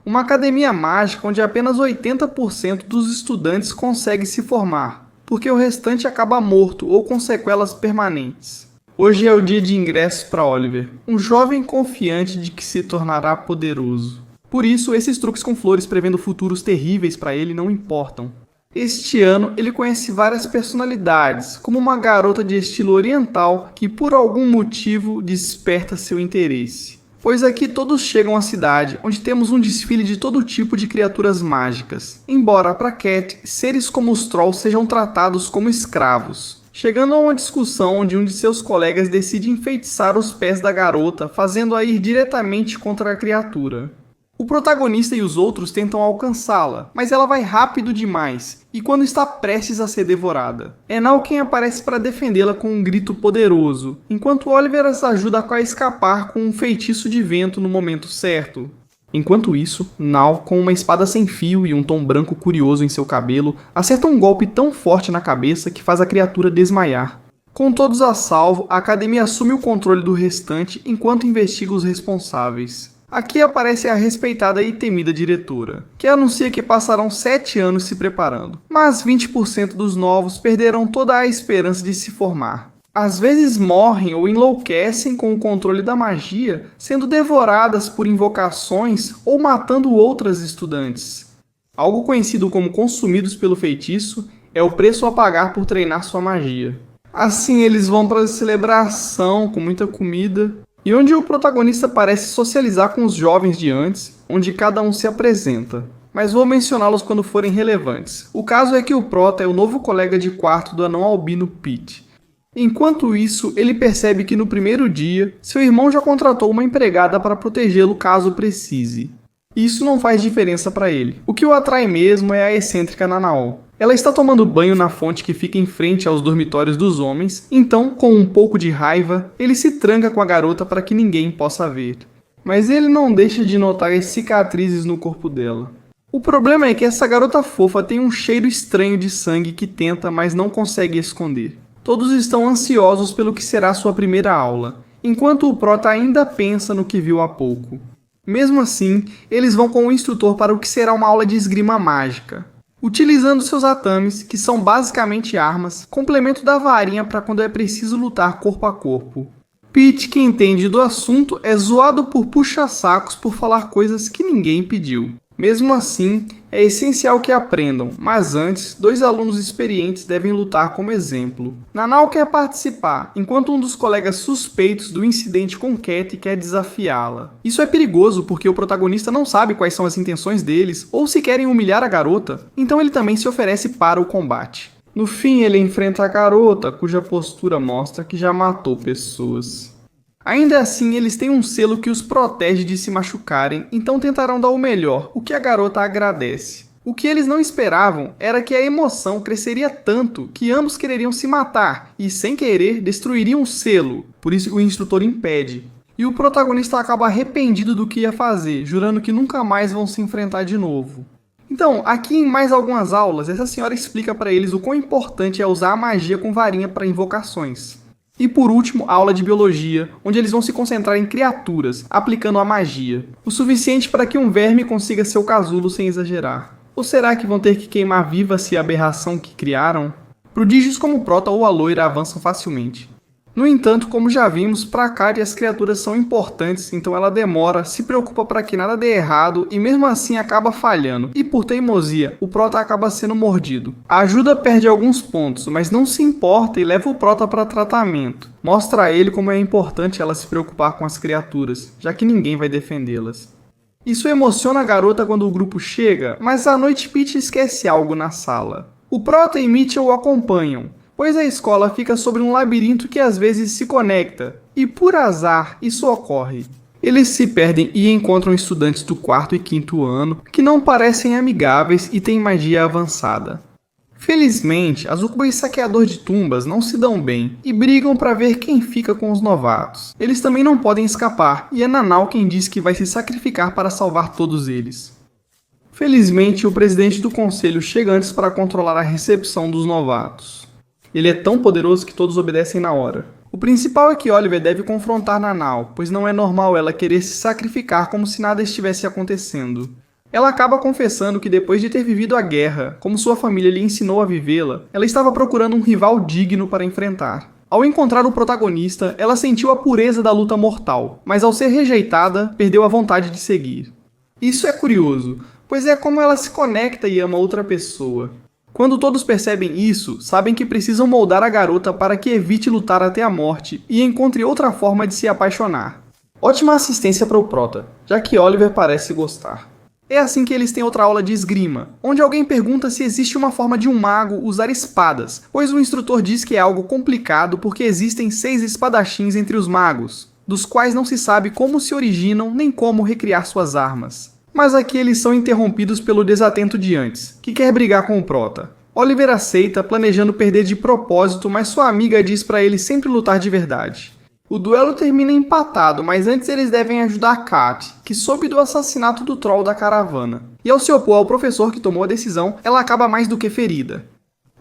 Uma academia mágica onde apenas 80% dos estudantes consegue se formar, porque o restante acaba morto ou com sequelas permanentes. Hoje é o dia de ingressos para Oliver, um jovem confiante de que se tornará poderoso. Por isso, esses truques com flores prevendo futuros terríveis para ele não importam. Este ano, ele conhece várias personalidades, como uma garota de estilo oriental que por algum motivo desperta seu interesse. Pois aqui todos chegam à cidade, onde temos um desfile de todo tipo de criaturas mágicas, embora para Cat, seres como os Trolls sejam tratados como escravos. Chegando a uma discussão onde um de seus colegas decide enfeitiçar os pés da garota, fazendo-a ir diretamente contra a criatura. O protagonista e os outros tentam alcançá-la, mas ela vai rápido demais, e quando está prestes a ser devorada, é Nal quem aparece para defendê-la com um grito poderoso, enquanto Oliver as ajuda a escapar com um feitiço de vento no momento certo. Enquanto isso, Nal, com uma espada sem fio e um tom branco curioso em seu cabelo, acerta um golpe tão forte na cabeça que faz a criatura desmaiar. Com todos a salvo, a academia assume o controle do restante enquanto investiga os responsáveis. Aqui aparece a respeitada e temida diretora, que anuncia que passarão 7 anos se preparando, mas 20% dos novos perderão toda a esperança de se formar. Às vezes morrem ou enlouquecem com o controle da magia, sendo devoradas por invocações ou matando outras estudantes. Algo conhecido como consumidos pelo feitiço é o preço a pagar por treinar sua magia. Assim eles vão para a celebração com muita comida, e onde o protagonista parece socializar com os jovens de antes, onde cada um se apresenta. Mas vou mencioná-los quando forem relevantes. O caso é que o Prota é o novo colega de quarto do anão albino Pete. Enquanto isso, ele percebe que no primeiro dia, seu irmão já contratou uma empregada para protegê-lo caso precise. Isso não faz diferença para ele. O que o atrai mesmo é a excêntrica Nanao. Ela está tomando banho na fonte que fica em frente aos dormitórios dos homens, então, com um pouco de raiva, ele se tranca com a garota para que ninguém possa ver. Mas ele não deixa de notar as cicatrizes no corpo dela. O problema é que essa garota fofa tem um cheiro estranho de sangue que tenta, mas não consegue esconder. Todos estão ansiosos pelo que será sua primeira aula, enquanto o Prota ainda pensa no que viu há pouco. Mesmo assim, eles vão com o instrutor para o que será uma aula de esgrima mágica. Utilizando seus atames, que são basicamente armas, complemento da varinha para quando é preciso lutar corpo a corpo. Pete, que entende do assunto, é zoado por puxa-sacos por falar coisas que ninguém pediu. Mesmo assim, é essencial que aprendam, mas antes, 2 alunos experientes devem lutar como exemplo. Nanao quer participar, enquanto um dos colegas suspeitos do incidente com Cat quer desafiá-la. Isso é perigoso porque o protagonista não sabe quais são as intenções deles ou se querem humilhar a garota, então ele também se oferece para o combate. No fim, ele enfrenta a garota, cuja postura mostra que já matou pessoas. Ainda assim, eles têm um selo que os protege de se machucarem, então tentarão dar o melhor, o que a garota agradece. O que eles não esperavam era que a emoção cresceria tanto que ambos quereriam se matar e, sem querer, destruiriam o selo, por isso o instrutor impede. E o protagonista acaba arrependido do que ia fazer, jurando que nunca mais vão se enfrentar de novo. Então, aqui em mais algumas aulas, essa senhora explica para eles o quão importante é usar a magia com varinha para invocações. E por último, a aula de biologia, onde eles vão se concentrar em criaturas, aplicando a magia. O suficiente para que um verme consiga seu casulo sem exagerar. Ou será que vão ter que queimar viva-se a aberração que criaram? Prodígios como o Prota ou a Loira avançam facilmente. No entanto, como já vimos, para Kari as criaturas são importantes, então ela demora, se preocupa para que nada dê errado e mesmo assim acaba falhando. E por teimosia, o Prota acaba sendo mordido. A ajuda perde alguns pontos, mas não se importa e leva o Prota para tratamento. Mostra a ele como é importante ela se preocupar com as criaturas, já que ninguém vai defendê-las. Isso emociona a garota quando o grupo chega, mas à noite Pete esquece algo na sala. O Prota e Mitchell o acompanham, pois a escola fica sobre um labirinto que às vezes se conecta, e por azar isso ocorre. Eles se perdem e encontram estudantes do 4º e 5º ano que não parecem amigáveis e têm magia avançada. Felizmente, Azuko e Saqueador de Tumbas não se dão bem e brigam para ver quem fica com os novatos. Eles também não podem escapar e é Nanao quem diz que vai se sacrificar para salvar todos eles. Felizmente, o presidente do conselho chega antes para controlar a recepção dos novatos. Ele é tão poderoso que todos obedecem na hora. O principal é que Oliver deve confrontar Nanao, pois não é normal ela querer se sacrificar como se nada estivesse acontecendo. Ela acaba confessando que depois de ter vivido a guerra, como sua família lhe ensinou a vivê-la, ela estava procurando um rival digno para enfrentar. Ao encontrar o protagonista, ela sentiu a pureza da luta mortal, mas ao ser rejeitada, perdeu a vontade de seguir. Isso é curioso, pois é como ela se conecta e ama outra pessoa. Quando todos percebem isso, sabem que precisam moldar a garota para que evite lutar até a morte e encontre outra forma de se apaixonar. Ótima assistência para o prota, já que Oliver parece gostar. É assim que eles têm outra aula de esgrima, onde alguém pergunta se existe uma forma de um mago usar espadas, pois o instrutor diz que é algo complicado porque existem 6 espadachins entre os magos, dos quais não se sabe como se originam nem como recriar suas armas. Mas aqui eles são interrompidos pelo desatento de antes, que quer brigar com o prota. Oliver aceita, planejando perder de propósito, mas sua amiga diz para ele sempre lutar de verdade. O duelo termina empatado, mas antes eles devem ajudar Kat, que soube do assassinato do troll da caravana. E ao se opor ao professor que tomou a decisão, ela acaba mais do que ferida.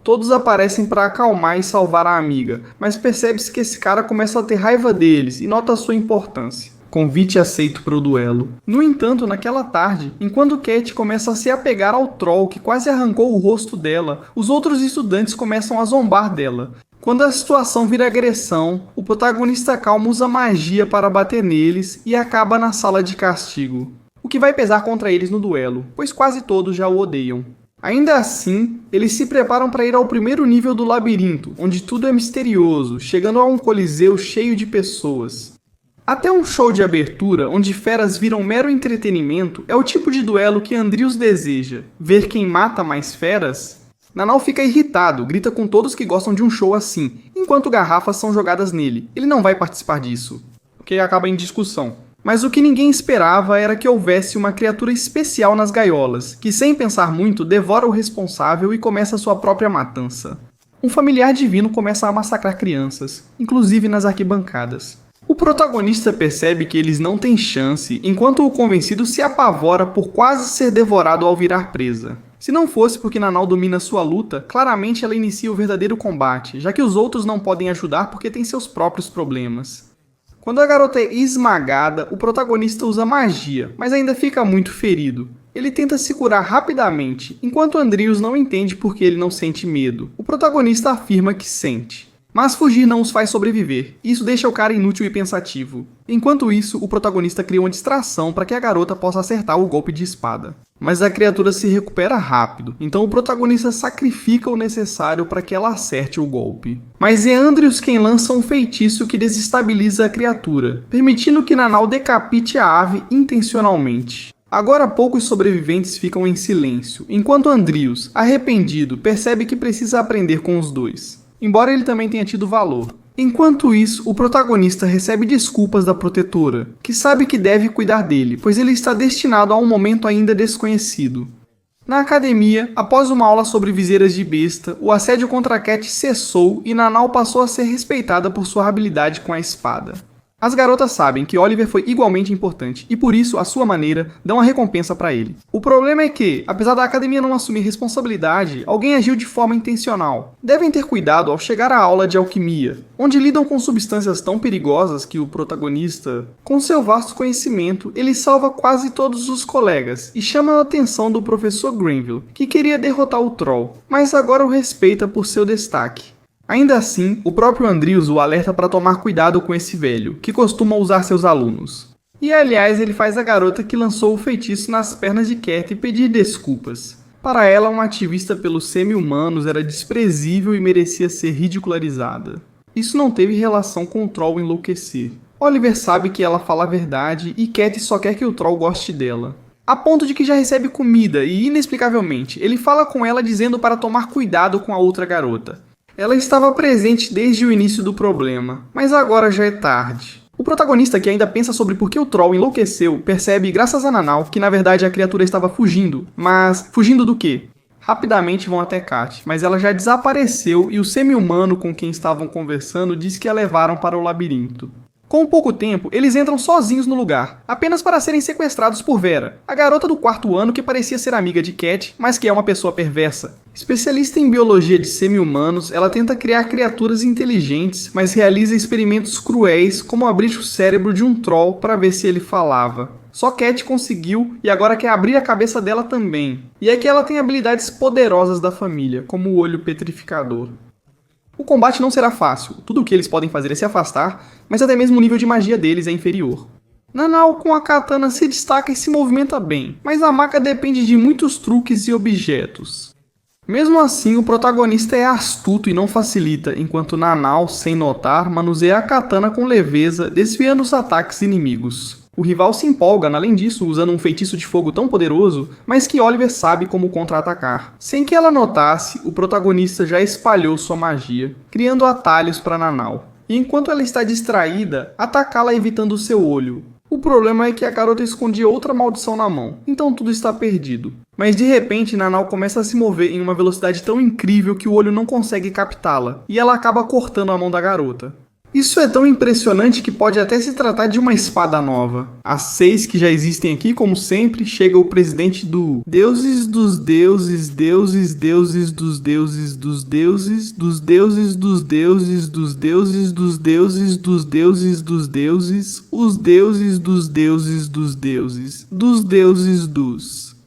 Todos aparecem para acalmar e salvar a amiga, mas percebe-se que esse cara começa a ter raiva deles e nota sua importância. Convite aceito para o duelo. No entanto, naquela tarde, enquanto Kat começa a se apegar ao troll que quase arrancou o rosto dela, os outros estudantes começam a zombar dela. Quando a situação vira agressão, o protagonista calmo usa magia para bater neles e acaba na sala de castigo, o que vai pesar contra eles no duelo, pois quase todos já o odeiam. Ainda assim, eles se preparam para ir ao primeiro nível do labirinto, onde tudo é misterioso, chegando a um coliseu cheio de pessoas. Até um show de abertura, onde feras viram mero entretenimento, é o tipo de duelo que Andrius deseja. Ver quem mata mais feras? Nanau fica irritado, grita com todos que gostam de um show assim, enquanto garrafas são jogadas nele. Ele não vai participar disso, o que acaba em discussão. Mas o que ninguém esperava era que houvesse uma criatura especial nas gaiolas, que sem pensar muito devora o responsável e começa sua própria matança. Um familiar divino começa a massacrar crianças, inclusive nas arquibancadas. O protagonista percebe que eles não têm chance, enquanto o convencido se apavora por quase ser devorado ao virar presa. Se não fosse porque Nanau domina sua luta, claramente ela inicia o verdadeiro combate, já que os outros não podem ajudar porque têm seus próprios problemas. Quando a garota é esmagada, o protagonista usa magia, mas ainda fica muito ferido. Ele tenta se curar rapidamente, enquanto Andrius não entende porque ele não sente medo. O protagonista afirma que sente. Mas fugir não os faz sobreviver, e isso deixa o cara inútil e pensativo. Enquanto isso, o protagonista cria uma distração para que a garota possa acertar o golpe de espada. Mas a criatura se recupera rápido, então o protagonista sacrifica o necessário para que ela acerte o golpe. Mas é Andrius quem lança um feitiço que desestabiliza a criatura, permitindo que Nanau decapite a ave intencionalmente. Agora poucos sobreviventes ficam em silêncio, enquanto Andrius, arrependido, percebe que precisa aprender com os dois. Embora ele também tenha tido valor. Enquanto isso, o protagonista recebe desculpas da protetora, que sabe que deve cuidar dele, pois ele está destinado a um momento ainda desconhecido. Na academia, após uma aula sobre viseiras de besta, o assédio contra Cat cessou e Nanau passou a ser respeitada por sua habilidade com a espada. As garotas sabem que Oliver foi igualmente importante e por isso, à sua maneira, dão a recompensa para ele. O problema é que, apesar da academia não assumir responsabilidade, alguém agiu de forma intencional. Devem ter cuidado ao chegar à aula de alquimia, onde lidam com substâncias tão perigosas que o protagonista, com seu vasto conhecimento, ele salva quase todos os colegas e chama a atenção do professor Grenville, que queria derrotar o Troll, mas agora o respeita por seu destaque. Ainda assim, o próprio Andrius o alerta para tomar cuidado com esse velho, que costuma usar seus alunos. E aliás, ele faz a garota que lançou o feitiço nas pernas de Cat pedir desculpas. Para ela, uma ativista pelos semi-humanos era desprezível e merecia ser ridicularizada. Isso não teve relação com o Troll enlouquecer. Oliver sabe que ela fala a verdade e Cat só quer que o Troll goste dela. A ponto de que já recebe comida e, inexplicavelmente, ele fala com ela dizendo para tomar cuidado com a outra garota. Ela estava presente desde o início do problema, mas agora já é tarde. O protagonista, que ainda pensa sobre por que o Troll enlouqueceu, percebe, graças a Nanau, que na verdade a criatura estava fugindo. Mas fugindo do quê? Rapidamente vão até Kat, mas ela já desapareceu e o semi-humano com quem estavam conversando diz que a levaram para o labirinto. Com pouco tempo, eles entram sozinhos no lugar, apenas para serem sequestrados por Vera, a garota do 4º ano que parecia ser amiga de Cat, mas que é uma pessoa perversa. Especialista em biologia de semi-humanos, ela tenta criar criaturas inteligentes, mas realiza experimentos cruéis como abrir o cérebro de um troll para ver se ele falava. Só Cat conseguiu e agora quer abrir a cabeça dela também. E é que ela tem habilidades poderosas da família, como o olho petrificador. O combate não será fácil, tudo o que eles podem fazer é se afastar, mas até mesmo o nível de magia deles é inferior. Nanao com a katana se destaca e se movimenta bem, mas a Maka depende de muitos truques e objetos. Mesmo assim, o protagonista é astuto e não facilita, enquanto Nanao, sem notar, manuseia a katana com leveza, desviando os ataques inimigos. O rival se empolga, além disso, usando um feitiço de fogo tão poderoso, mas que Oliver sabe como contra-atacar. Sem que ela notasse, o protagonista já espalhou sua magia, criando atalhos para Nanao. E enquanto ela está distraída, atacá-la evitando o seu olho. O problema é que a garota escondia outra maldição na mão, então tudo está perdido. Mas de repente, Nanao começa a se mover em uma velocidade tão incrível que o olho não consegue captá-la, e ela acaba cortando a mão da garota. Isso é tão impressionante que pode até se tratar de uma espada nova. As 6 que já existem aqui, como sempre, chega o presidente do Deuses dos Deuses, Deuses, Deuses dos Deuses, dos Deuses, dos Deuses dos Deuses, dos Deuses dos Deuses, dos Deuses dos Deuses, os Deuses dos Deuses dos Deuses, dos Deuses dos...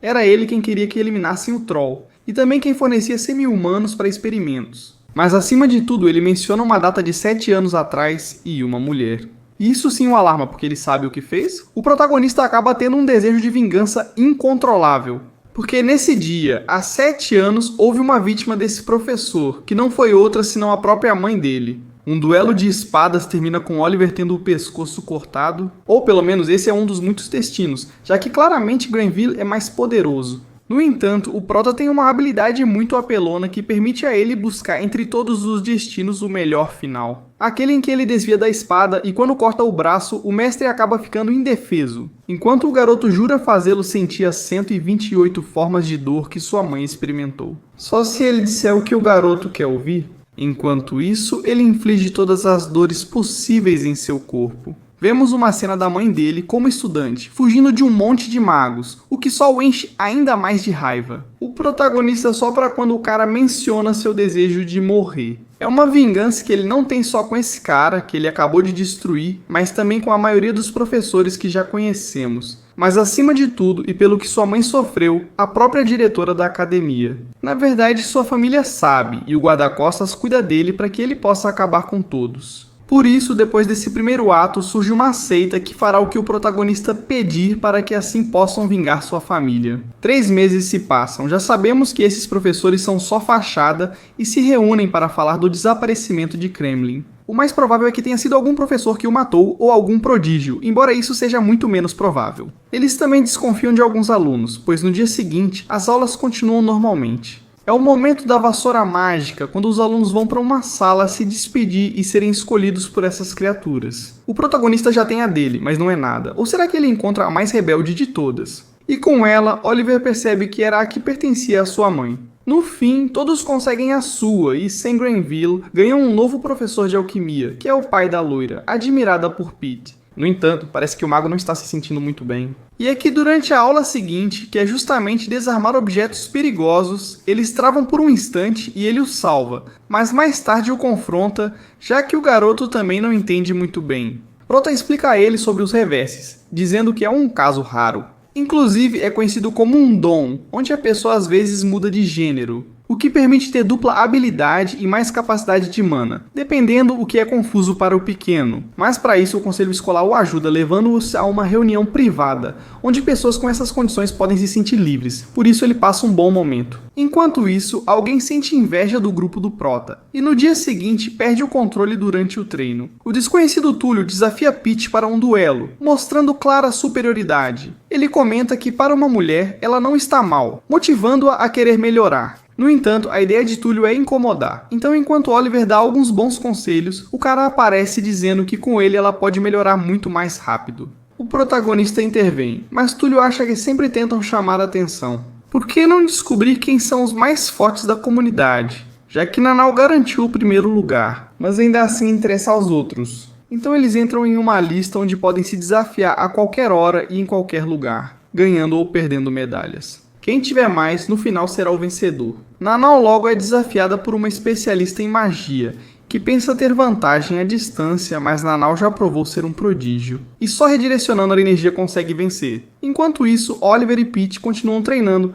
Era ele quem queria que eliminassem o Troll, e também quem fornecia semi-humanos para experimentos. Mas acima de tudo, ele menciona uma data de 7 anos atrás e uma mulher. E isso sim o alarma, porque ele sabe o que fez. O protagonista acaba tendo um desejo de vingança incontrolável. Porque nesse dia, há 7 anos, houve uma vítima desse professor, que não foi outra senão a própria mãe dele. Um duelo de espadas termina com Oliver tendo o pescoço cortado, ou pelo menos esse é um dos muitos destinos, já que claramente Granville é mais poderoso. No entanto, o Prota tem uma habilidade muito apelona que permite a ele buscar entre todos os destinos o melhor final. Aquele em que ele desvia da espada e quando corta o braço, o mestre acaba ficando indefeso, enquanto o garoto jura fazê-lo sentir as 128 formas de dor que sua mãe experimentou. Só se ele disser o que o garoto quer ouvir. Enquanto isso, ele inflige todas as dores possíveis em seu corpo. Vemos uma cena da mãe dele como estudante, fugindo de um monte de magos, o que só o enche ainda mais de raiva. O protagonista sopra quando o cara menciona seu desejo de morrer. É uma vingança que ele não tem só com esse cara, que ele acabou de destruir, mas também com a maioria dos professores que já conhecemos. Mas acima de tudo, e pelo que sua mãe sofreu, a própria diretora da academia. Na verdade, sua família sabe, e o guarda-costas cuida dele para que ele possa acabar com todos. Por isso, depois desse primeiro ato, surge uma seita que fará o que o protagonista pedir para que assim possam vingar sua família. 3 meses se passam, já sabemos que esses professores são só fachada e se reúnem para falar do desaparecimento de Kremlin. O mais provável é que tenha sido algum professor que o matou ou algum prodígio, embora isso seja muito menos provável. Eles também desconfiam de alguns alunos, pois no dia seguinte, as aulas continuam normalmente. É o momento da vassoura mágica, quando os alunos vão para uma sala se despedir e serem escolhidos por essas criaturas. O protagonista já tem a dele, mas não é nada. Ou será que ele encontra a mais rebelde de todas? E com ela, Oliver percebe que era a que pertencia à sua mãe. No fim, todos conseguem a sua e, sem Granville, ganham um novo professor de alquimia, que é o pai da loira, admirada por Pete. No entanto, parece que o mago não está se sentindo muito bem. E é que durante a aula seguinte, que é justamente desarmar objetos perigosos, eles travam por um instante e ele o salva, mas mais tarde o confronta, já que o garoto também não entende muito bem. Prota explica a ele sobre os reverses, dizendo que é um caso raro. Inclusive é conhecido como um dom, onde a pessoa às vezes muda de gênero, o que permite ter dupla habilidade e mais capacidade de mana, dependendo o que é confuso para o pequeno. Mas para isso o conselho escolar o ajuda, levando-os a uma reunião privada, onde pessoas com essas condições podem se sentir livres, por isso ele passa um bom momento. Enquanto isso, alguém sente inveja do grupo do Prota, e no dia seguinte perde o controle durante o treino. O desconhecido Túlio desafia Pete para um duelo, mostrando clara superioridade. Ele comenta que para uma mulher ela não está mal, motivando-a a querer melhorar. No entanto, a ideia de Túlio é incomodar, então enquanto Oliver dá alguns bons conselhos, o cara aparece dizendo que com ele ela pode melhorar muito mais rápido. O protagonista intervém, mas Túlio acha que sempre tentam chamar a atenção. Por que não descobrir quem são os mais fortes da comunidade? já que Nanau garantiu o primeiro lugar, mas ainda assim interessa aos outros. Então eles entram em uma lista onde podem se desafiar a qualquer hora e em qualquer lugar, ganhando ou perdendo medalhas. Quem tiver mais, no final será o vencedor. Nanau logo é desafiada por uma especialista em magia, que pensa ter vantagem à distância, mas Nanau já provou ser um prodígio, e só redirecionando a energia consegue vencer. Enquanto isso, Oliver e Peach continuam treinando.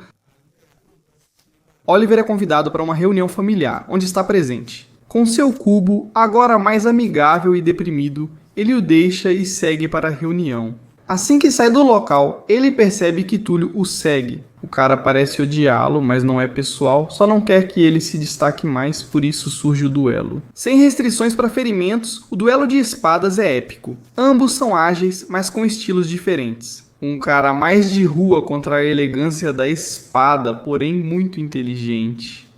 Oliver é convidado para uma reunião familiar, onde está presente. Com seu cubo, agora mais amigável e deprimido, ele o deixa e segue para a reunião. Assim que sai do local, ele percebe que Túlio o segue. O cara parece odiá-lo, mas não é pessoal, só não quer que ele se destaque mais, por isso surge o duelo. Sem restrições para ferimentos, o duelo de espadas é épico. Ambos são ágeis, mas com estilos diferentes. Um cara mais de rua contra a elegância da espada, porém muito inteligente.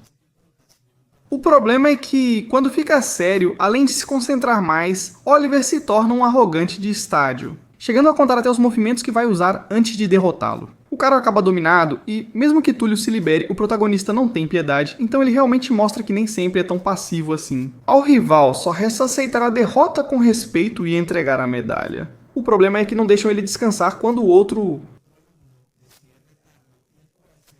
O problema é que, quando fica sério, além de se concentrar mais, Oliver se torna um arrogante de estádio, chegando a contar até os movimentos que vai usar antes de derrotá-lo. O cara acaba dominado e, mesmo que Túlio se libere, o protagonista não tem piedade, então ele realmente mostra que nem sempre é tão passivo assim. Ao rival, só resta aceitar a derrota com respeito e entregar a medalha. O problema é que não deixam ele descansar quando o outro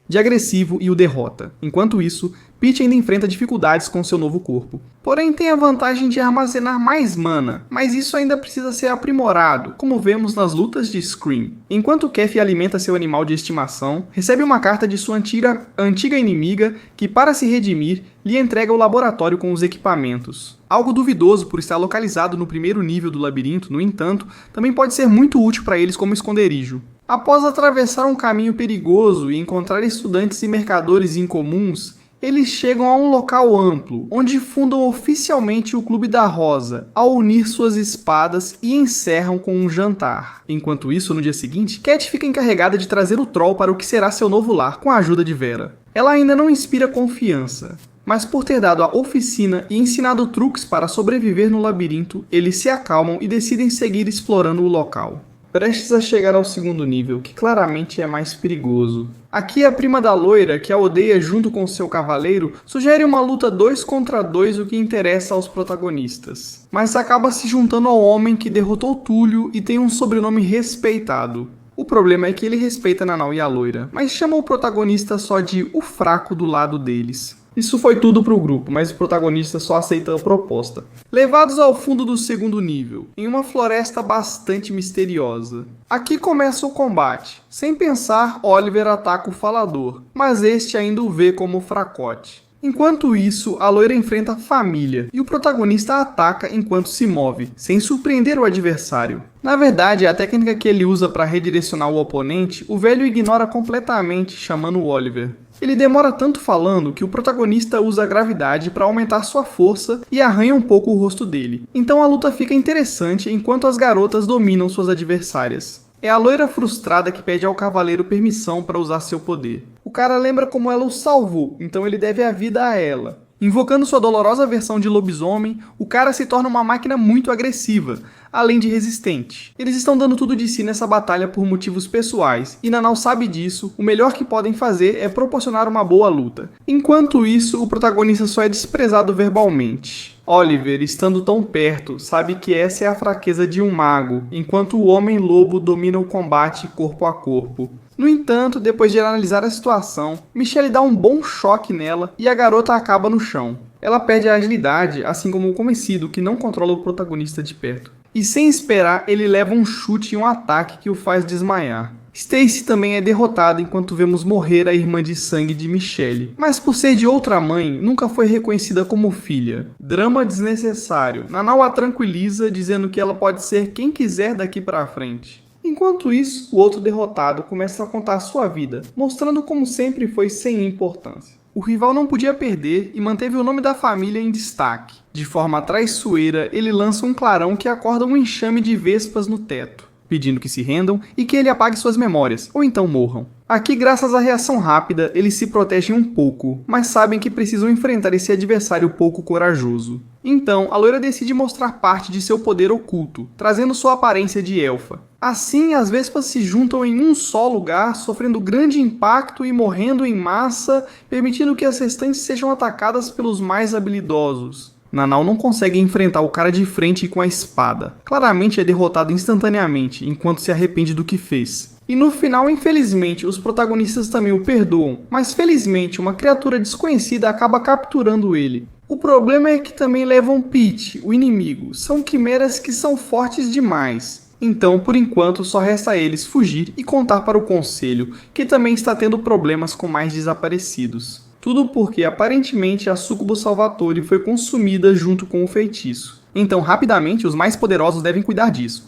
de agressivo e o derrota. Enquanto isso, Peach ainda enfrenta dificuldades com seu novo corpo. Porém, tem a vantagem de armazenar mais mana, mas isso ainda precisa ser aprimorado, como vemos nas lutas de Scream. Enquanto Kef alimenta seu animal de estimação, recebe uma carta de sua antiga inimiga que, para se redimir, lhe entrega o laboratório com os equipamentos. Algo duvidoso por estar localizado no primeiro nível do labirinto, no entanto, também pode ser muito útil para eles como esconderijo. Após atravessar um caminho perigoso e encontrar estudantes e mercadores incomuns, eles chegam a um local amplo, onde fundam oficialmente o Clube da Rosa, ao unir suas espadas e encerram com um jantar. Enquanto isso, no dia seguinte, Cat fica encarregada de trazer o Troll para o que será seu novo lar, com a ajuda de Vera. Ela ainda não inspira confiança, mas por ter dado a oficina e ensinado truques para sobreviver no labirinto, eles se acalmam e decidem seguir explorando o local. Prestes a chegar ao segundo nível, que claramente é mais perigoso. Aqui a prima da loira, que a odeia junto com seu cavaleiro, sugere uma luta 2 contra 2, o que interessa aos protagonistas. Mas acaba se juntando ao homem que derrotou Túlio e tem um sobrenome respeitado. O problema é que ele respeita Nanau e a loira, mas chama o protagonista só de o fraco do lado deles. Isso foi tudo pro grupo, mas o protagonista só aceita a proposta. Levados ao fundo do segundo nível, em uma floresta bastante misteriosa. Aqui começa o combate. Sem pensar, Oliver ataca o falador, mas este ainda o vê como fracote. Enquanto isso, a loira enfrenta a família, e o protagonista ataca enquanto se move, sem surpreender o adversário. Na verdade, a técnica que ele usa para redirecionar o oponente, o velho ignora completamente, chamando o Oliver. Ele demora tanto falando que o protagonista usa a gravidade para aumentar sua força e arranha um pouco o rosto dele. Então a luta fica interessante enquanto as garotas dominam suas adversárias. É a loira frustrada que pede ao cavaleiro permissão para usar seu poder. O cara lembra como ela o salvou, então ele deve a vida a ela. Invocando sua dolorosa versão de lobisomem, o cara se torna uma máquina muito agressiva, além de resistente. Eles estão dando tudo de si nessa batalha por motivos pessoais, e Nanau sabe disso. O melhor que podem fazer é proporcionar uma boa luta. Enquanto isso, o protagonista só é desprezado verbalmente. Oliver, estando tão perto, sabe que essa é a fraqueza de um mago, enquanto o homem-lobo domina o combate corpo a corpo. No entanto, depois de analisar a situação, Michelle dá um bom choque nela e a garota acaba no chão. Ela perde a agilidade, assim como o conhecido que não controla o protagonista de perto. E sem esperar, ele leva um chute e um ataque que o faz desmaiar. Stacy também é derrotada enquanto vemos morrer a irmã de sangue de Michelle, mas por ser de outra mãe, nunca foi reconhecida como filha. Drama desnecessário. Nanau a tranquiliza, dizendo que ela pode ser quem quiser daqui pra frente. Enquanto isso, o outro derrotado começa a contar sua vida, mostrando como sempre foi sem importância. O rival não podia perder e manteve o nome da família em destaque. De forma traiçoeira, ele lança um clarão que acorda um enxame de vespas no teto. pedindo que se rendam e que ele apague suas memórias, ou então morram. Aqui, graças à reação rápida, eles se protegem um pouco, mas sabem que precisam enfrentar esse adversário pouco corajoso. Então, a loira decide mostrar parte de seu poder oculto, trazendo sua aparência de elfa. Assim, as vespas se juntam em um só lugar, sofrendo grande impacto e morrendo em massa, permitindo que as restantes sejam atacadas pelos mais habilidosos. Nanau não consegue enfrentar o cara de frente com a espada. Claramente é derrotado instantaneamente, enquanto se arrepende do que fez. E no final, infelizmente, os protagonistas também o perdoam, mas felizmente uma criatura desconhecida acaba capturando ele. O problema é que também levam Pete, o inimigo. São quimeras que são fortes demais. Então, por enquanto, só resta a eles fugir e contar para o Conselho, que também está tendo problemas com mais desaparecidos. Tudo porque, aparentemente, a Succubo Salvatore foi consumida junto com o feitiço. Então, rapidamente, os mais poderosos devem cuidar disso.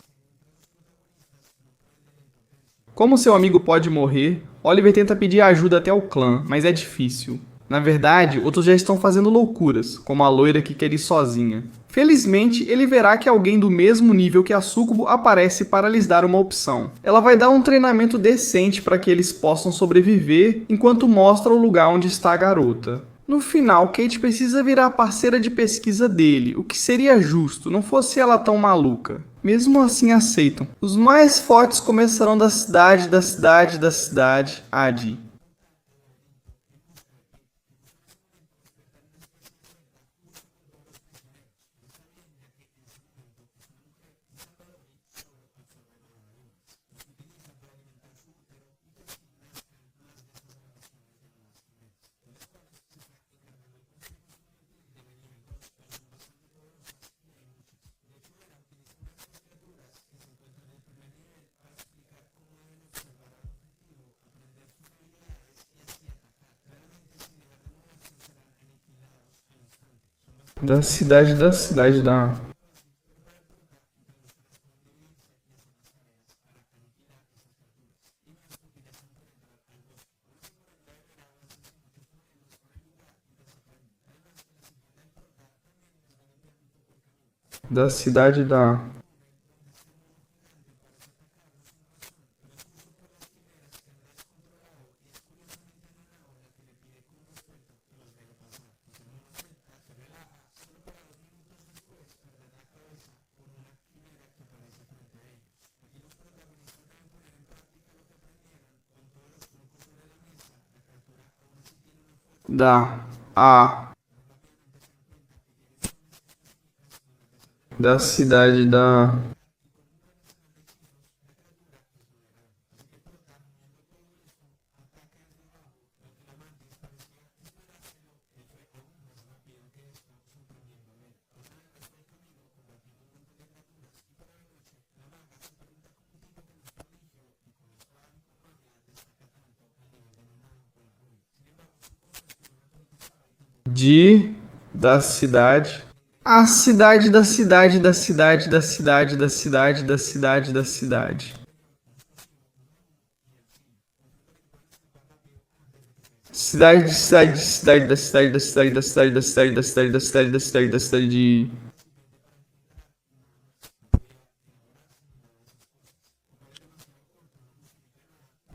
Como seu amigo pode morrer, Oliver tenta pedir ajuda até o clã, mas é difícil. Na verdade, outros já estão fazendo loucuras, como a loira que quer ir sozinha. Felizmente, ele verá que alguém do mesmo nível que a Succubo aparece para lhes dar uma opção. Ela vai dar um treinamento decente para que eles possam sobreviver, enquanto mostra o lugar onde está a garota. No final, Kate precisa virar parceira de pesquisa dele, o que seria justo, não fosse ela tão maluca. Mesmo assim aceitam. Os mais fortes começarão da cidade, Adi. Da cidade da... Da cidade da... Da... A... Da cidade da... De... Da cidade... A cidade da cidade da cidade da cidade da cidade da cidade da cidade. Cidade da cidade da cidade da cidade da cidade da cidade da cidade da cidade da cidade de...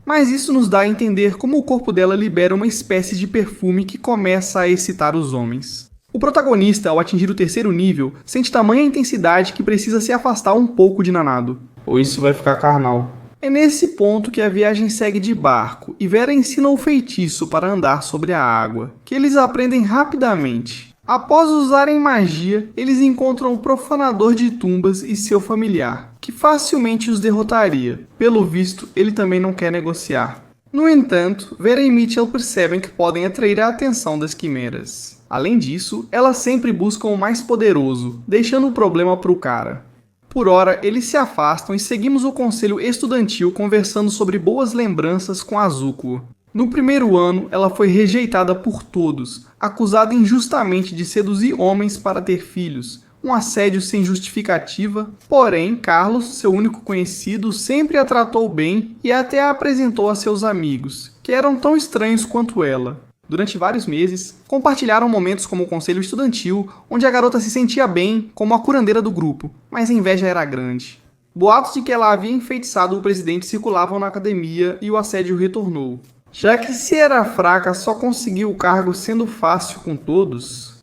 Mas isso nos dá a entender como o corpo dela libera uma espécie de perfume que começa a excitar os homens. O protagonista, ao atingir o terceiro nível, sente tamanha intensidade que precisa se afastar um pouco de Nanado. Ou isso vai ficar carnal. É nesse ponto que a viagem segue de barco, e Vera ensina o feitiço para andar sobre a água, que eles aprendem rapidamente. Após usarem magia, eles encontram o profanador de tumbas e seu familiar, que facilmente os derrotaria. Pelo visto, ele também não quer negociar. No entanto, Vera e Mitchell percebem que podem atrair a atenção das quimeras. Além disso, elas sempre buscam o mais poderoso, deixando o problema para o cara. Por hora, eles se afastam e seguimos o conselho estudantil conversando sobre boas lembranças com a Zuko. No primeiro ano, ela foi rejeitada por todos, acusada injustamente de seduzir homens para ter filhos, um assédio sem justificativa. Porém, Carlos, seu único conhecido, sempre a tratou bem e até a apresentou a seus amigos, que eram tão estranhos quanto ela. Durante vários meses, compartilharam momentos como o conselho estudantil, onde a garota se sentia bem como a curandeira do grupo, mas a inveja era grande. Boatos de que ela havia enfeitiçado o presidente circulavam na academia e o assédio retornou. Já que se era fraca, só conseguiu o cargo sendo fácil com todos.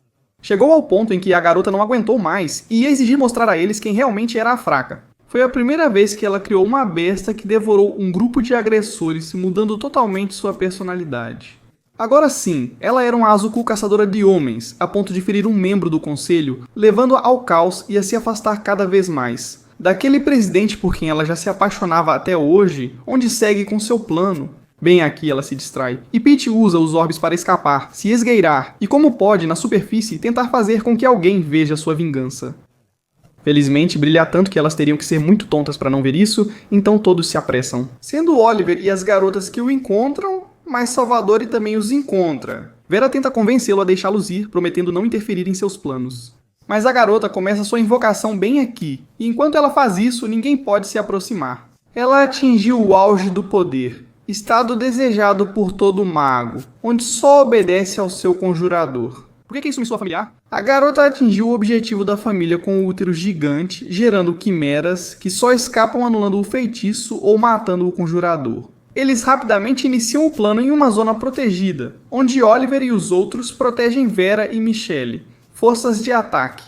Chegou ao ponto em que a garota não aguentou mais e ia exigir mostrar a eles quem realmente era a fraca. Foi a primeira vez que ela criou uma besta que devorou um grupo de agressores, mudando totalmente sua personalidade. Agora sim, ela era uma Azuku caçadora de homens, a ponto de ferir um membro do conselho, levando-a ao caos e a se afastar cada vez mais. Daquele presidente por quem ela já se apaixonava até hoje, onde segue com seu plano. Bem aqui ela se distrai, e Peach usa os orbes para escapar, se esgueirar, e como pode, na superfície, tentar fazer com que alguém veja sua vingança. Felizmente, brilha tanto que elas teriam que ser muito tontas para não ver isso, então todos se apressam. Sendo Oliver e as garotas que o encontram, mas Salvador também os encontra. Vera tenta convencê-lo a deixá-los ir, prometendo não interferir em seus planos. Mas a garota começa sua invocação bem aqui, e enquanto ela faz isso, ninguém pode se aproximar. Ela atingiu o auge do poder, estado desejado por todo mago, onde só obedece ao seu conjurador. Por que isso me soa familiar? A garota atingiu o objetivo da família com o útero gigante, gerando quimeras que só escapam anulando o feitiço ou matando o conjurador. Eles rapidamente iniciam o plano em uma zona protegida, onde Oliver e os outros protegem Vera e Michelle, forças de ataque.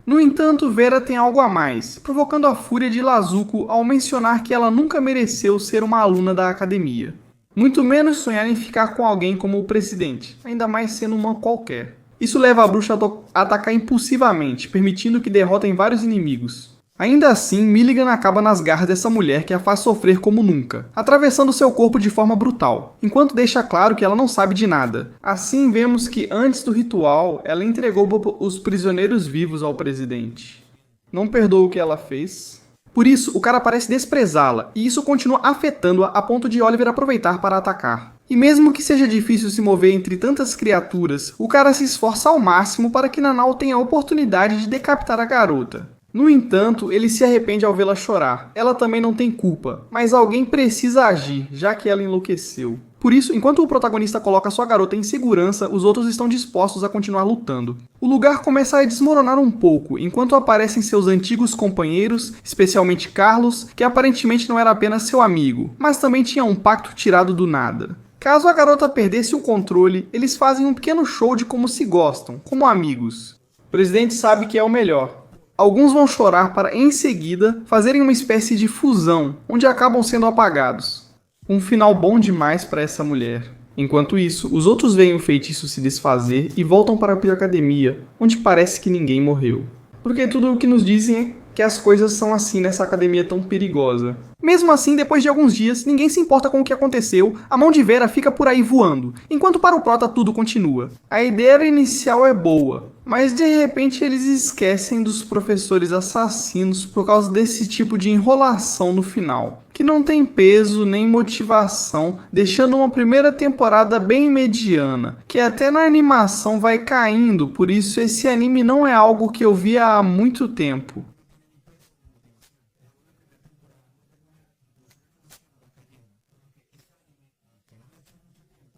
No entanto, Vera tem algo a mais, provocando a fúria de Lazuko ao mencionar que ela nunca mereceu ser uma aluna da academia. Muito menos sonhar em ficar com alguém como o presidente, ainda mais sendo uma qualquer. Isso leva a bruxa a atacar impulsivamente, permitindo que derrotem vários inimigos. Ainda assim, Milligan acaba nas garras dessa mulher que a faz sofrer como nunca, atravessando seu corpo de forma brutal, enquanto deixa claro que ela não sabe de nada. Assim, vemos que antes do ritual, ela entregou os prisioneiros vivos ao presidente. Não perdoa o que ela fez. Por isso, o cara parece desprezá-la, e isso continua afetando-a a ponto de Oliver aproveitar para atacar. E mesmo que seja difícil se mover entre tantas criaturas, o cara se esforça ao máximo para que Nanao tenha a oportunidade de decapitar a garota. No entanto, ele se arrepende ao vê-la chorar. Ela também não tem culpa, mas alguém precisa agir, já que ela enlouqueceu. Por isso, enquanto o protagonista coloca sua garota em segurança, os outros estão dispostos a continuar lutando. O lugar começa a desmoronar um pouco, enquanto aparecem seus antigos companheiros, especialmente Carlos, que aparentemente não era apenas seu amigo, mas também tinha um pacto tirado do nada. Caso a garota perdesse o controle, eles fazem um pequeno show de como se gostam, como amigos. O presidente sabe que é o melhor. Alguns vão chorar para, em seguida, fazerem uma espécie de fusão, onde acabam sendo apagados. Um final bom demais para essa mulher. Enquanto isso, os outros veem o feitiço se desfazer e voltam para a academia, onde parece que ninguém morreu. Porque tudo o que nos dizem é que as coisas são assim nessa academia tão perigosa. Mesmo assim, depois de alguns dias, ninguém se importa com o que aconteceu, a mão de Vera fica por aí voando, enquanto para o prota tudo continua. A ideia inicial é boa, mas de repente eles esquecem dos professores assassinos por causa desse tipo de enrolação no final, que não tem peso nem motivação, deixando uma primeira temporada bem mediana, que até na animação vai caindo, por isso esse anime não é algo que eu via há muito tempo.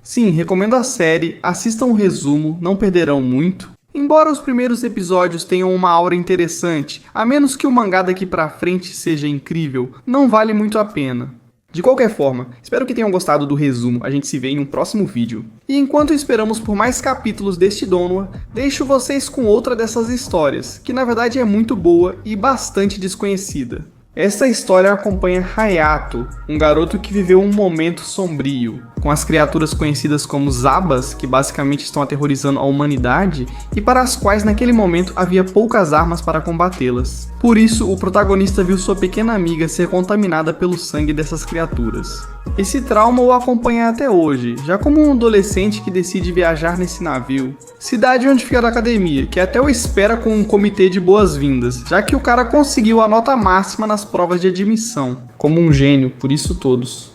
Sim, recomendo a série, assistam o resumo, não perderão muito. Embora os primeiros episódios tenham uma aura interessante, a menos que o mangá daqui pra frente seja incrível, não vale muito a pena. De qualquer forma, espero que tenham gostado do resumo, a gente se vê em um próximo vídeo. E enquanto esperamos por mais capítulos deste Donwa, deixo vocês com outra dessas histórias, que na verdade é muito boa e bastante desconhecida. Esta história acompanha Hayato, um garoto que viveu um momento sombrio, com as criaturas conhecidas como Zabas, que basicamente estão aterrorizando a humanidade, e para as quais naquele momento havia poucas armas para combatê-las. Por isso, o protagonista viu sua pequena amiga ser contaminada pelo sangue dessas criaturas. Esse trauma o acompanha até hoje, já como um adolescente que decide viajar nesse navio. Cidade onde fica a academia, que até o espera com um comitê de boas-vindas, já que o cara conseguiu a nota máxima nas provas de admissão. Como um gênio, por isso todos.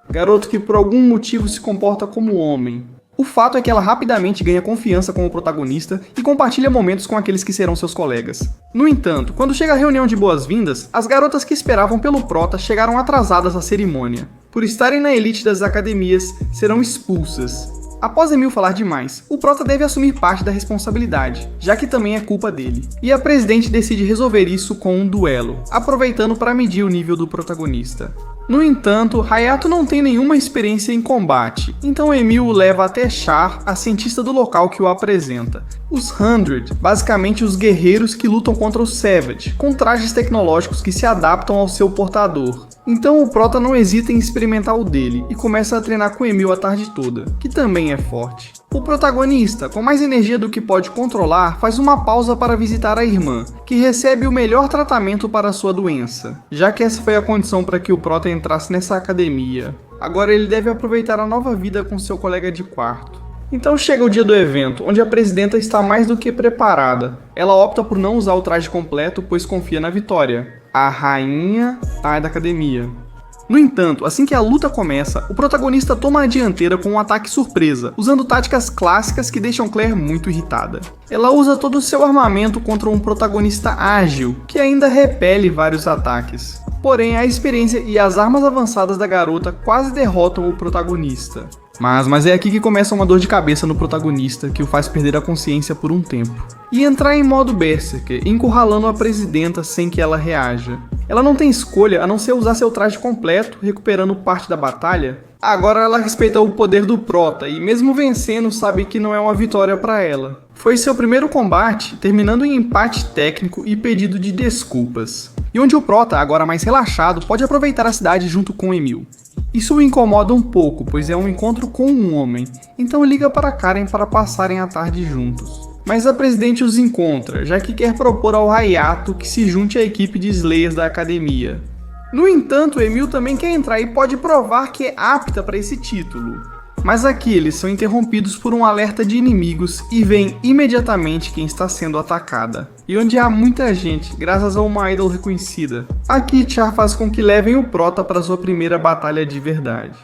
Garoto que por algum motivo se comporta como homem. O fato é que ela rapidamente ganha confiança com o protagonista e compartilha momentos com aqueles que serão seus colegas. No entanto, quando chega a reunião de boas-vindas, as garotas que esperavam pelo prota chegaram atrasadas à cerimônia. Por estarem na elite das academias, serão expulsas. Após Emil falar demais, o prota deve assumir parte da responsabilidade, já que também é culpa dele. E a presidente decide resolver isso com um duelo, aproveitando para medir o nível do protagonista. No entanto, Hayato não tem nenhuma experiência em combate, então Emil o leva até Char, a cientista do local que o apresenta. Os 100, basicamente os guerreiros que lutam contra os Savage, com trajes tecnológicos que se adaptam ao seu portador. Então o prota não hesita em experimentar o dele e começa a treinar com Emil a tarde toda, que também é forte. O protagonista, com mais energia do que pode controlar, faz uma pausa para visitar a irmã, que recebe o melhor tratamento para sua doença, já que essa foi a condição para que o prota entrasse nessa academia. Agora ele deve aproveitar a nova vida com seu colega de quarto. Então chega o dia do evento, onde a presidenta está mais do que preparada. Ela opta por não usar o traje completo, pois confia na Vitória, a rainha da academia. No entanto, assim que a luta começa, o protagonista toma a dianteira com um ataque surpresa, usando táticas clássicas que deixam Claire muito irritada. Ela usa todo o seu armamento contra um protagonista ágil, que ainda repele vários ataques. Porém, a experiência e as armas avançadas da garota quase derrotam o protagonista. Mas é aqui que começa uma dor de cabeça no protagonista, que o faz perder a consciência por um tempo. E entrar em modo Berserker, encurralando a presidenta sem que ela reaja. Ela não tem escolha a não ser usar seu traje completo, recuperando parte da batalha. Agora ela respeita o poder do prota e mesmo vencendo sabe que não é uma vitória para ela. Foi seu primeiro combate, terminando em empate técnico e pedido de desculpas. E onde o prota, agora mais relaxado, pode aproveitar a cidade junto com Emil. Isso o incomoda um pouco, pois é um encontro com um homem, então liga para Karen para passarem a tarde juntos. Mas a presidente os encontra, já que quer propor ao Hayato que se junte à equipe de Slayers da academia. No entanto, Emil também quer entrar e pode provar que é apta para esse título. Mas aqui eles são interrompidos por um alerta de inimigos e veem imediatamente quem está sendo atacada. E onde há muita gente, graças a uma idol reconhecida. Aqui Char faz com que levem o prota para sua primeira batalha de verdade.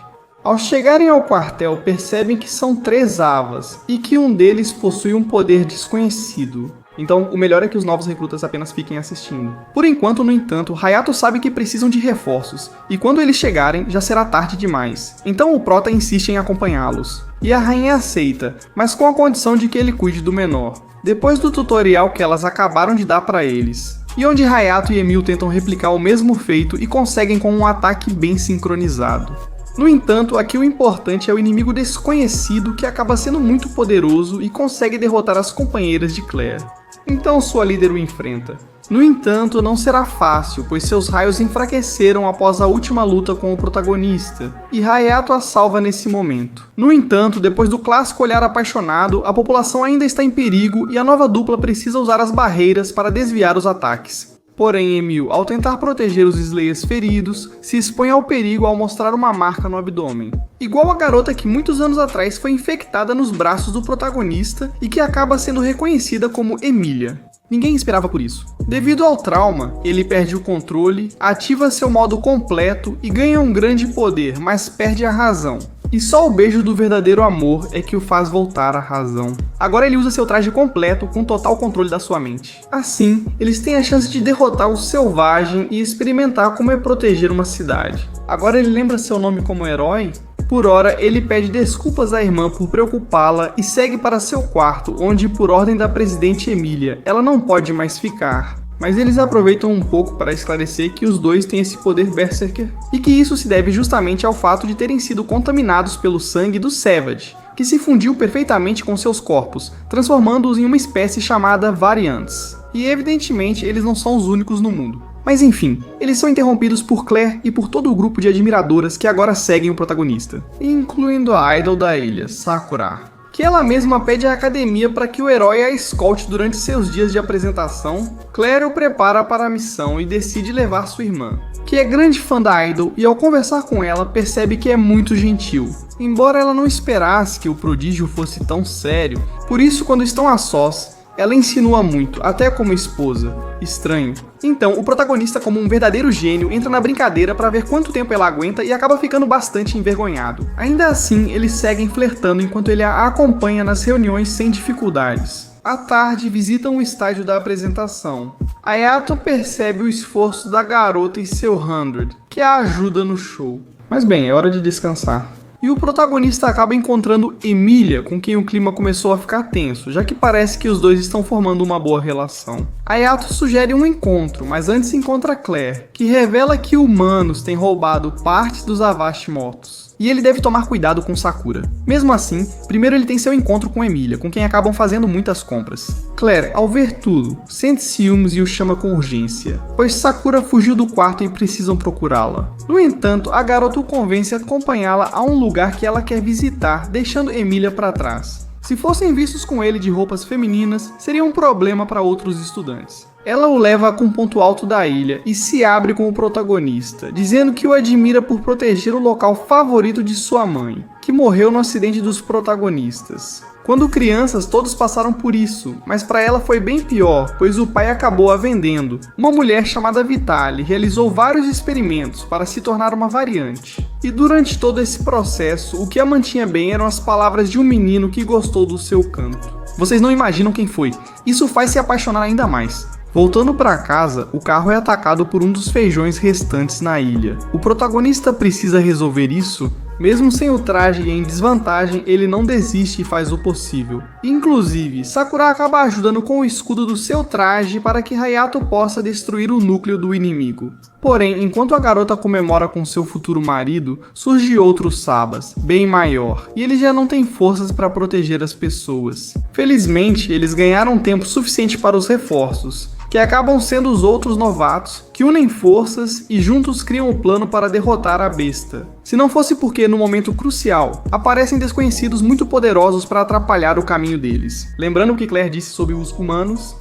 Ao chegarem ao quartel, percebem que são 3 Avas e que um deles possui um poder desconhecido. Então o melhor é que os novos recrutas apenas fiquem assistindo. Por enquanto, no entanto, Hayato sabe que precisam de reforços, e quando eles chegarem já será tarde demais. Então o prota insiste em acompanhá-los. E a rainha aceita, mas com a condição de que ele cuide do menor. Depois do tutorial que elas acabaram de dar para eles. E onde Hayato e Emil tentam replicar o mesmo feito e conseguem com um ataque bem sincronizado. No entanto, aqui o importante é o inimigo desconhecido que acaba sendo muito poderoso e consegue derrotar as companheiras de Claire. Então sua líder o enfrenta. No entanto, não será fácil, pois seus raios enfraqueceram após a última luta com o protagonista, e Hayato a salva nesse momento. No entanto, depois do clássico olhar apaixonado, a população ainda está em perigo e a nova dupla precisa usar as barreiras para desviar os ataques. Porém, Emil, ao tentar proteger os Slayers feridos, se expõe ao perigo ao mostrar uma marca no abdômen. Igual a garota que muitos anos atrás foi infectada nos braços do protagonista e que acaba sendo reconhecida como Emília. Ninguém esperava por isso. Devido ao trauma, ele perde o controle, ativa seu modo completo e ganha um grande poder, mas perde a razão. E só o beijo do verdadeiro amor é que o faz voltar à razão. Agora ele usa seu traje completo com total controle da sua mente. Assim, eles têm a chance de derrotar o Selvagem e experimentar como é proteger uma cidade. Agora ele lembra seu nome como herói? Por hora, ele pede desculpas à irmã por preocupá-la e segue para seu quarto, onde, por ordem da presidente Emília, ela não pode mais ficar. Mas eles aproveitam um pouco para esclarecer que os dois têm esse poder Berserker e que isso se deve justamente ao fato de terem sido contaminados pelo sangue do Savage, que se fundiu perfeitamente com seus corpos, transformando-os em uma espécie chamada Variants. E evidentemente eles não são os únicos no mundo. Mas enfim, eles são interrompidos por Claire e por todo o grupo de admiradoras que agora seguem o protagonista, incluindo a idol da ilha, Sakura, que ela mesma pede à academia para que o herói a escolte durante seus dias de apresentação. Claire o prepara para a missão e decide levar sua irmã, que é grande fã da idol e ao conversar com ela percebe que é muito gentil. Embora ela não esperasse que o prodígio fosse tão sério, por isso quando estão a sós, ela insinua muito, até como esposa. Estranho. Então, o protagonista, como um verdadeiro gênio, entra na brincadeira para ver quanto tempo ela aguenta e acaba ficando bastante envergonhado. Ainda assim, eles seguem flertando enquanto ele a acompanha nas reuniões sem dificuldades. À tarde, visitam o estádio da apresentação. Hayato percebe o esforço da garota e seu 100, que a ajuda no show. Mas bem, é hora de descansar. E o protagonista acaba encontrando Emilia, com quem o clima começou a ficar tenso, já que parece que os dois estão formando uma boa relação. Hayato sugere um encontro, mas antes encontra Claire, que revela que humanos têm roubado partes dos Avashimotos. E ele deve tomar cuidado com Sakura. Mesmo assim, primeiro ele tem seu encontro com Emilia, com quem acabam fazendo muitas compras. Claire, ao ver tudo, sente ciúmes e o chama com urgência, pois Sakura fugiu do quarto e precisam procurá-la. No entanto, a garota o convence a acompanhá-la a um lugar que ela quer visitar, deixando Emilia para trás. Se fossem vistos com ele de roupas femininas, seria um problema para outros estudantes. Ela o leva com um ponto alto da ilha e se abre com o protagonista, dizendo que o admira por proteger o local favorito de sua mãe, que morreu no acidente dos protagonistas. Quando crianças, todos passaram por isso, mas para ela foi bem pior, pois o pai acabou a vendendo. Uma mulher chamada Vitali realizou vários experimentos para se tornar uma variante. E durante todo esse processo, o que a mantinha bem eram as palavras de um menino que gostou do seu canto. Vocês não imaginam quem foi. Isso faz se apaixonar ainda mais. Voltando para casa, o carro é atacado por um dos feijões restantes na ilha. O protagonista precisa resolver isso? Mesmo sem o traje e em desvantagem, ele não desiste e faz o possível. Inclusive, Sakura acaba ajudando com o escudo do seu traje para que Hayato possa destruir o núcleo do inimigo. Porém, enquanto a garota comemora com seu futuro marido, surge outro Sabas, bem maior, e ele já não tem forças para proteger as pessoas. Felizmente, eles ganharam tempo suficiente para os reforços, que acabam sendo os outros novatos, que unem forças e juntos criam o plano para derrotar a besta. Se não fosse porque, no momento crucial, aparecem desconhecidos muito poderosos para atrapalhar o caminho deles. Lembrando o que Claire disse sobre os humanos,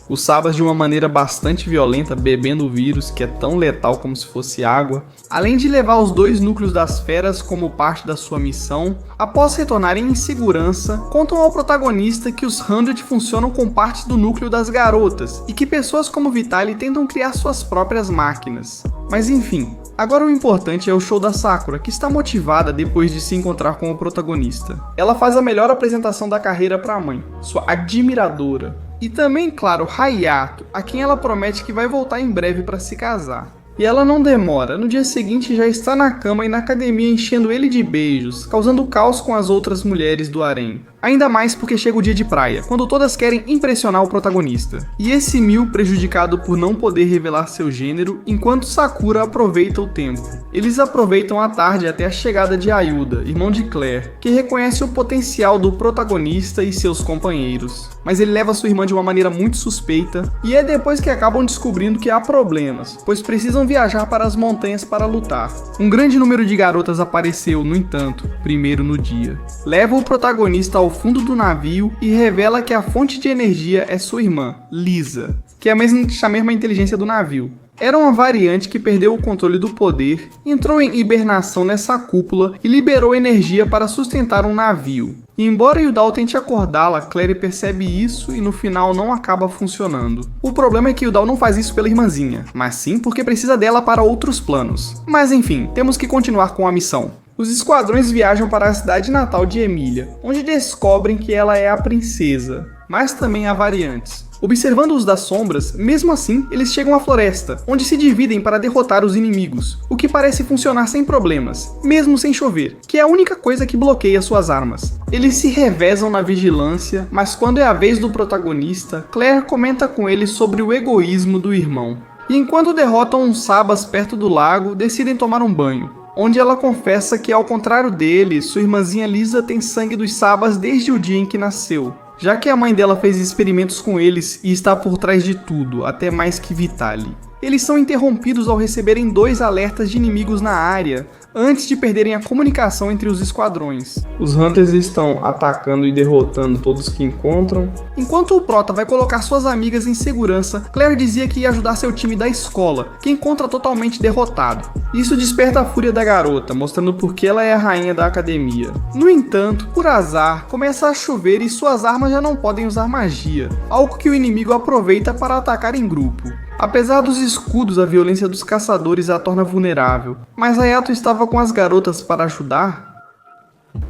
os Sabas de uma maneira bastante violenta, bebendo o vírus que é tão letal como se fosse água. Além de levar os dois núcleos das feras como parte da sua missão, após retornarem em segurança, contam ao protagonista que os 100 funcionam com partes do núcleo das garotas e que pessoas como Vitali tentam criar suas próprias máquinas. Mas enfim, agora o importante é o show da Sakura, que está motivada depois de se encontrar com o protagonista. Ela faz a melhor apresentação da carreira para a mãe, sua admiradora. E também, claro, Hayato, a quem ela promete que vai voltar em breve para se casar. E ela não demora, no dia seguinte já está na cama e na academia enchendo ele de beijos, causando caos com as outras mulheres do harém. Ainda mais porque chega o dia de praia, quando todas querem impressionar o protagonista. E esse Mil prejudicado por não poder revelar seu gênero, enquanto Sakura aproveita o tempo. Eles aproveitam a tarde até a chegada de Ayuda, irmão de Claire, que reconhece o potencial do protagonista e seus companheiros. Mas ele leva sua irmã de uma maneira muito suspeita, e é depois que acabam descobrindo que há problemas, pois precisam viajar para as montanhas para lutar. Um grande número de garotas apareceu, no entanto, primeiro no dia. Leva o protagonista ao fundo do navio e revela que a fonte de energia é sua irmã, Lisa, que é a mesma inteligência do navio. Era uma variante que perdeu o controle do poder, entrou em hibernação nessa cúpula e liberou energia para sustentar um navio. E embora Yudao tente acordá-la, Claire percebe isso e no final não acaba funcionando. O problema é que Yudao não faz isso pela irmãzinha, mas sim porque precisa dela para outros planos. Mas enfim, temos que continuar com a missão. Os esquadrões viajam para a cidade natal de Emilia, onde descobrem que ela é a princesa, mas também há variantes. Observando-os das sombras, mesmo assim, eles chegam à floresta, onde se dividem para derrotar os inimigos, o que parece funcionar sem problemas, mesmo sem chover, que é a única coisa que bloqueia suas armas. Eles se revezam na vigilância, mas quando é a vez do protagonista, Claire comenta com ele sobre o egoísmo do irmão. E enquanto derrotam uns Sabas perto do lago, decidem tomar um banho, onde ela confessa que, ao contrário dele, sua irmãzinha Lisa tem sangue dos Sabas desde o dia em que nasceu, já que a mãe dela fez experimentos com eles e está por trás de tudo, até mais que Vitali. Eles são interrompidos ao receberem 2 alertas de inimigos na área, antes de perderem a comunicação entre os esquadrões. Os Hunters estão atacando e derrotando todos que encontram. Enquanto o Prota vai colocar suas amigas em segurança, Claire dizia que ia ajudar seu time da escola, que encontra totalmente derrotado. Isso desperta a fúria da garota, mostrando por que ela é a rainha da academia. No entanto, por azar, começa a chover e suas armas já não podem usar magia, algo que o inimigo aproveita para atacar em grupo. Apesar dos escudos, a violência dos caçadores a torna vulnerável, mas Hayato estava com as garotas para ajudar.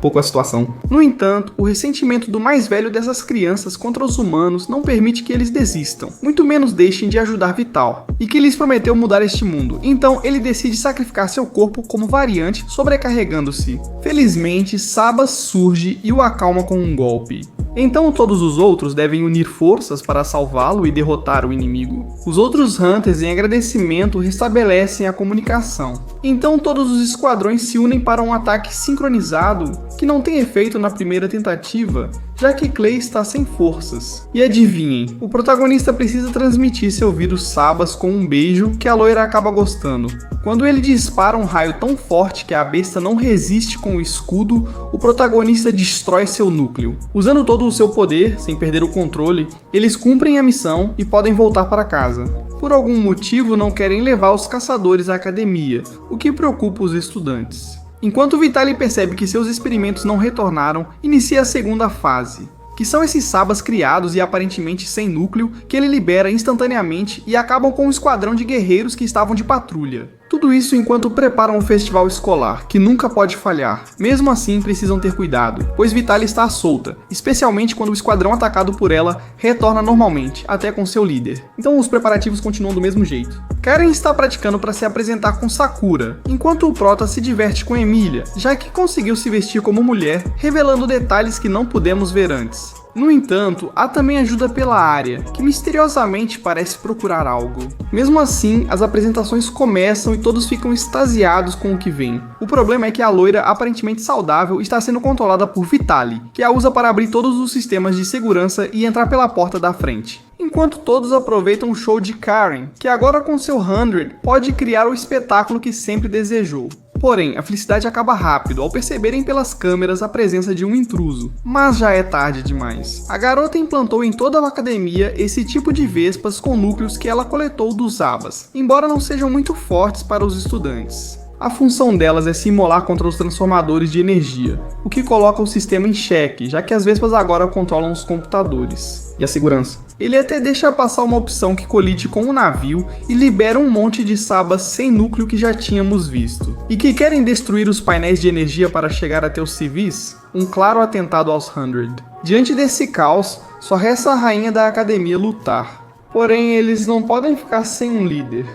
pouco a situação. No entanto, o ressentimento do mais velho dessas crianças contra os humanos não permite que eles desistam, muito menos deixem de ajudar Vital, e que lhes prometeu mudar este mundo. Então ele decide sacrificar seu corpo como variante, sobrecarregando-se. Felizmente, Sabas surge e o acalma com um golpe. Então todos os outros devem unir forças para salvá-lo e derrotar o inimigo. Os outros Hunters, em agradecimento, restabelecem a comunicação. Então todos os esquadrões se unem para um ataque sincronizado que não tem efeito na primeira tentativa, já que Clay está sem forças. E adivinhem, o protagonista precisa transmitir seu vírus Sabas com um beijo que a loira acaba gostando. Quando ele dispara um raio tão forte que a besta não resiste com o escudo, o protagonista destrói seu núcleo. Usando todo o seu poder, sem perder o controle, eles cumprem a missão e podem voltar para casa. Por algum motivo não querem levar os caçadores à academia, o que preocupa os estudantes. Enquanto Vitaly percebe que seus experimentos não retornaram, inicia a segunda fase, que são esses Sabas criados e aparentemente sem núcleo que ele libera instantaneamente e acabam com um esquadrão de guerreiros que estavam de patrulha. Tudo isso enquanto preparam um festival escolar, que nunca pode falhar. Mesmo assim, precisam ter cuidado, pois Vitaly está solta, especialmente quando o esquadrão atacado por ela retorna normalmente, até com seu líder. Então os preparativos continuam do mesmo jeito. Karen está praticando para se apresentar com Sakura, enquanto o Prota se diverte com Emilia, já que conseguiu se vestir como mulher, revelando detalhes que não pudemos ver antes. No entanto, há também ajuda pela área, que misteriosamente parece procurar algo. Mesmo assim, as apresentações começam e todos ficam extasiados com o que vem. O problema é que a loira, aparentemente saudável, está sendo controlada por Vitaly, que a usa para abrir todos os sistemas de segurança e entrar pela porta da frente. Enquanto todos aproveitam o show de Karen, que agora com seu 100 pode criar o espetáculo que sempre desejou. Porém, a felicidade acaba rápido ao perceberem pelas câmeras a presença de um intruso, mas já é tarde demais. A garota implantou em toda a academia esse tipo de vespas com núcleos que ela coletou dos Sabas, embora não sejam muito fortes para os estudantes. A função delas é se imolar contra os transformadores de energia, o que coloca o sistema em xeque, já que as vespas agora controlam os computadores. E a segurança? Ele até deixa passar uma opção que colide com o navio e libera um monte de Sabas sem núcleo que já tínhamos visto, e que querem destruir os painéis de energia para chegar até os civis, um claro atentado aos 100. Diante desse caos, só resta a rainha da academia lutar. Porém, eles não podem ficar sem um líder.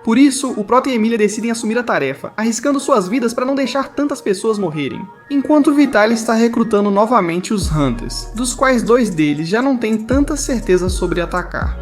Por isso, o Prota e Emilia decidem assumir a tarefa, arriscando suas vidas para não deixar tantas pessoas morrerem. Enquanto Vitaly está recrutando novamente os Hunters, dos quais 2 deles já não têm tanta certeza sobre atacar.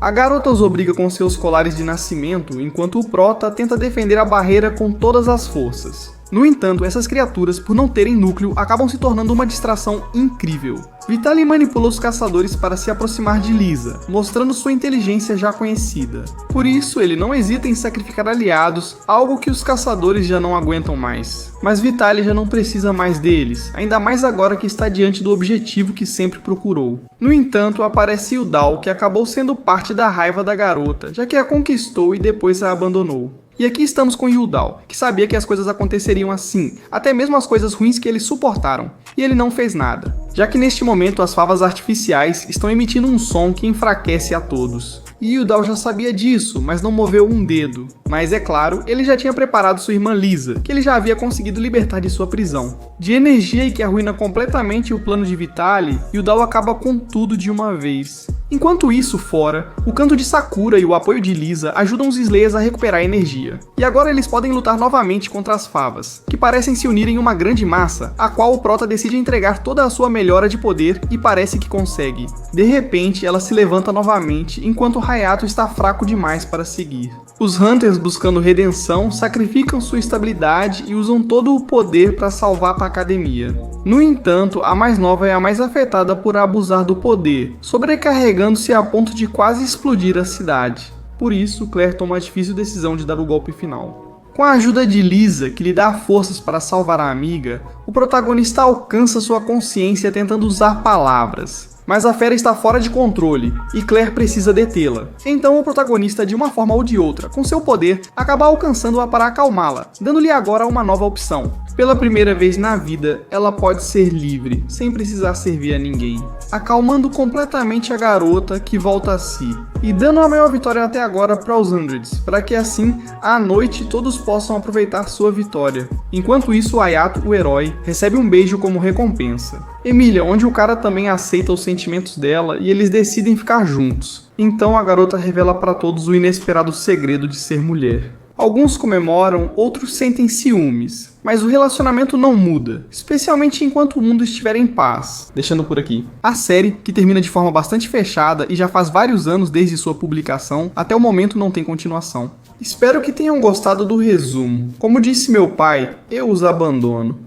A garota os obriga com seus colares de nascimento, enquanto o Prota tenta defender a barreira com todas as forças. No entanto, essas criaturas, por não terem núcleo, acabam se tornando uma distração incrível. Vitaly manipula os caçadores para se aproximar de Lisa, mostrando sua inteligência já conhecida. Por isso, ele não hesita em sacrificar aliados, algo que os caçadores já não aguentam mais. Mas Vitaly já não precisa mais deles, ainda mais agora que está diante do objetivo que sempre procurou. No entanto, aparece Yudao, que acabou sendo parte da raiva da garota, já que a conquistou e depois a abandonou. E aqui estamos com Yudao, que sabia que as coisas aconteceriam assim, até mesmo as coisas ruins que eles suportaram, e ele não fez nada, já que neste momento as favas artificiais estão emitindo um som que enfraquece a todos. E Yudao já sabia disso, mas não moveu um dedo. Mas é claro, ele já tinha preparado sua irmã Lisa, que ele já havia conseguido libertar de sua prisão. De energia e que arruina completamente o plano de Vitaly, Yudao acaba com tudo de uma vez. Enquanto isso, fora, o canto de Sakura e o apoio de Lisa ajudam os Slayers a recuperar energia. E agora eles podem lutar novamente contra as favas, que parecem se unir em uma grande massa, a qual o Prota decide entregar toda a sua melhora de poder e parece que consegue. De repente, ela se levanta novamente, enquanto Hayato está fraco demais para seguir. Os Hunters, buscando redenção, sacrificam sua estabilidade e usam todo o poder para salvar a academia. No entanto, a mais nova é a mais afetada por abusar do poder, sobrecarregando-se a ponto de quase explodir a cidade. Por isso, Claire toma a difícil decisão de dar o golpe final. Com a ajuda de Lisa, que lhe dá forças para salvar a amiga, o protagonista alcança sua consciência tentando usar palavras. mas a fera está fora de controle e Claire precisa detê-la. Então o protagonista, de uma forma ou de outra, com seu poder, acaba alcançando-a para acalmá-la, dando-lhe agora uma nova opção. Pela primeira vez na vida, ela pode ser livre, sem precisar servir a ninguém, acalmando completamente a garota, que volta a si, e dando a maior vitória até agora para os Undreds, para que assim, à noite, todos possam aproveitar sua vitória. Enquanto isso, Hayato, o herói, recebe um beijo como recompensa. Emilia, onde o cara também aceita os sentimentos dela e eles decidem ficar juntos. Então a garota revela para todos o inesperado segredo de ser mulher. Alguns comemoram, outros sentem ciúmes, mas o relacionamento não muda, especialmente enquanto o mundo estiver em paz. Deixando por aqui. A série, que termina de forma bastante fechada e já faz vários anos desde sua publicação, até o momento não tem continuação. Espero que tenham gostado do resumo. Como disse meu pai, eu os abandono.